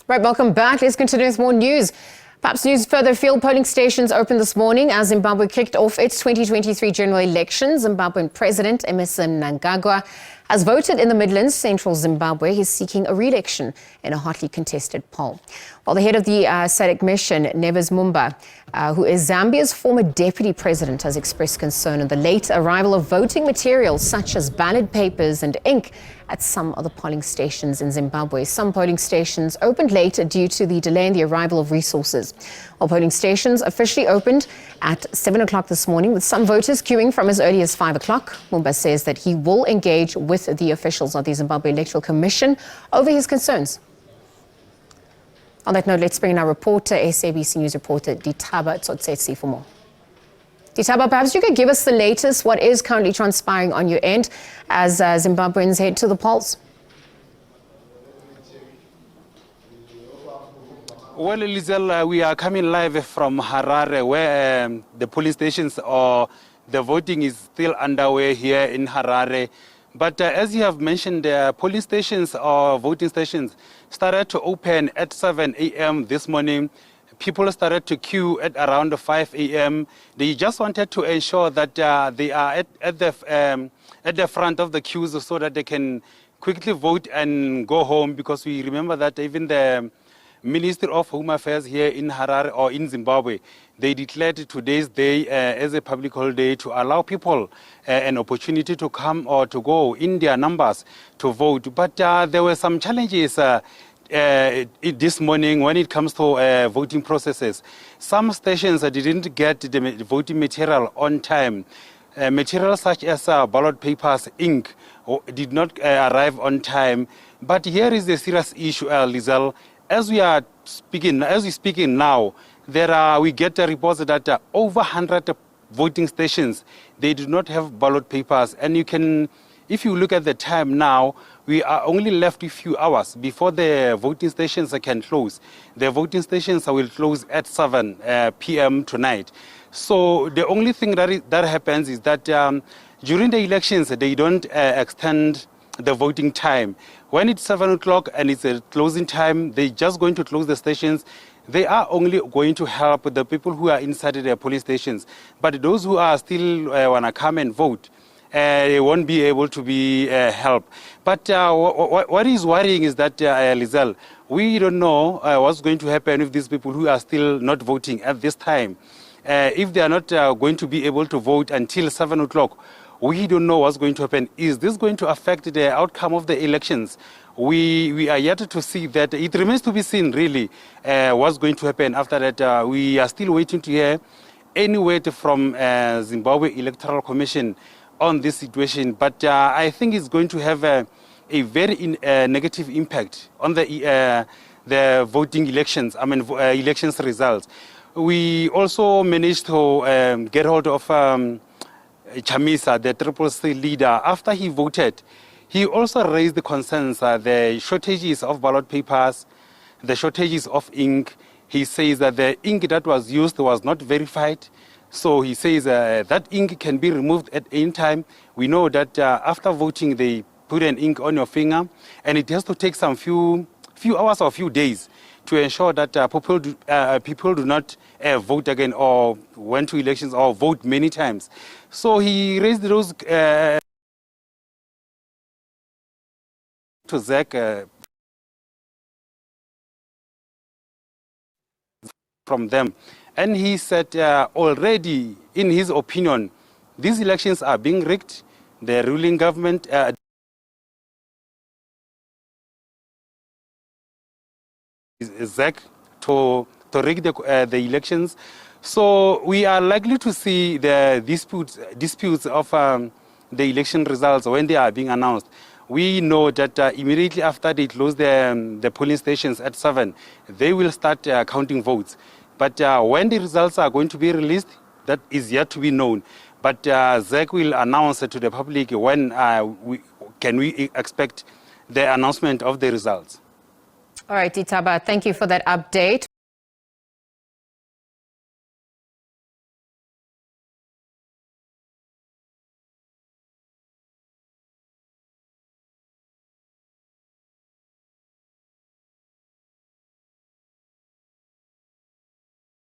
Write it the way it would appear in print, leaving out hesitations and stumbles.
Right, welcome back. Let's continue with more news. Perhaps news further afield. Polling stations opened this morning as Zimbabwe kicked off its 2023 general elections. Zimbabwean President Emmerson Mnangagwa has voted in the Midlands, central Zimbabwe. He's seeking a re-election in a hotly contested poll. While the head of the SADC mission, Neves Mumba, who is Zambia's former deputy president, has expressed concern at the late arrival of voting materials such as ballot papers and ink at some of the polling stations in Zimbabwe. Some polling stations opened late due to the delay in the arrival of resources. While polling stations officially opened at 7 o'clock this morning, with some voters queuing from as early as 5 o'clock, Mumba says that he will engage with the officials of the Zimbabwe Electoral Commission over his concerns. On that note, let's bring in our reporter, SABC News reporter Ditaba Tsotetsi for more. Ditaba, perhaps you could give us the latest, what is currently transpiring on your end as Zimbabweans head to the polls? Well, Lizelle, we are coming live from Harare, where the polling stations or the voting is still underway here in Harare. But as you have mentioned, polling stations or voting stations started to open at 7 a.m. this morning. People started to queue at around 5 a.m. They just wanted to ensure that they are at the front of the queues so that they can quickly vote and go home, because we remember that even the Ministry of Home Affairs here in Harare or in Zimbabwe, they declared today's day as a public holiday to allow people an opportunity to come or to go in their numbers to vote. But there were some challenges this morning when it comes to voting processes. Some stations didn't get the voting material on time. Materials such as ballot papers, ink, did not arrive on time. But here is the serious issue, Lizelle. As we speaking now, we get reports that over 100 voting stations, they do not have ballot papers. And you can, if you look at the time now, we are only left a few hours before the voting stations can close. The voting stations will close at 7 p.m. tonight. So the only thing that happens is that during the elections, they don't extend the voting time. When it's 7 o'clock and it's a closing time, they're just going to close the stations. They are only going to help the people who are inside the police stations. But those who are still want to come and vote, they won't be able to be helped. But what is worrying is that, Lizelle, we don't know what's going to happen with these people who are still not voting at this time. If they are not going to be able to vote until 7 o'clock, we don't know what's going to happen. Is this going to affect the outcome of the elections? We are yet to see that. It remains to be seen, really, what's going to happen after that. We are still waiting to hear any word from Zimbabwe Electoral Commission on this situation. But I think it's going to have a very negative impact on the voting elections, elections results. We also managed to get hold of Chamisa, the Triple C leader. After he voted, he also raised the concerns, the shortages of ballot papers, the shortages of ink. He says that the ink that was used was not verified. So he says that ink can be removed at any time. We know that after voting, they put an ink on your finger, and it has to take some few hours or few days to ensure that people do not vote again or went to elections or vote many times. So he raised those to ZEC from them. And he said already, in his opinion, these elections are being rigged. The ruling government ZEC to rig the elections. So we are likely to see the disputes of the election results when they are being announced. We know that immediately after they close the polling stations at 7, they will start counting votes. But when the results are going to be released, that is yet to be known. But ZEC will announce to the public when we expect the announcement of the results. All right, Ditaba, thank you for that update.